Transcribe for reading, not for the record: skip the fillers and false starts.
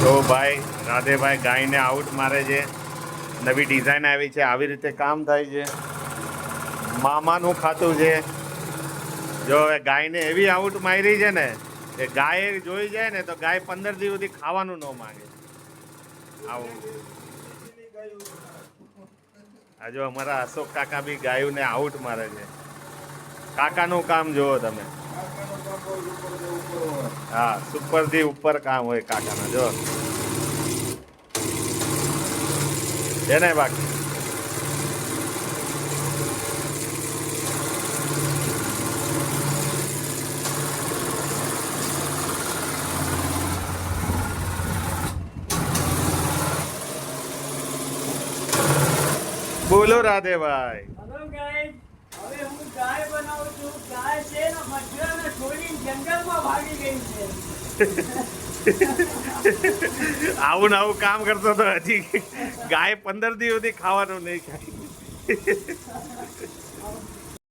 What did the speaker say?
તો ભાઈ રાધેભાઈ ગાયને આઉટ મારે છે. નવી ડિઝાઇન આવી છે, આવી રીતે કામ થાય છે. મામાનું ખાતું છે. જો હવે ગાયને એવી આઉટ મારી છે ને કે ગાય જોઈ જાય ને તો ગાય 15 દિવસ સુધી ખાવાનું ન માંગે. આવું આ જો અમારા અશોક કાકા બી ગાયોને આઉટ મારે છે. કાકાનું કામ જુઓ તમે. હા, સુપરથી ઉપર કામ હોય કાકાના. જો છે ને બાકી બોલો રાધેભાઈ. હેલો ગાઈસ, હવે હું ગાય બનાવું છું. ગાય છે ને મચ્છરાને છોડીને જંગલમાં ભાગી ગઈ છે. આવું ને આવું કામ કરતો તો હજી ગાય 15 દિવસ સુધી ખાવાનું નહીં ખાય.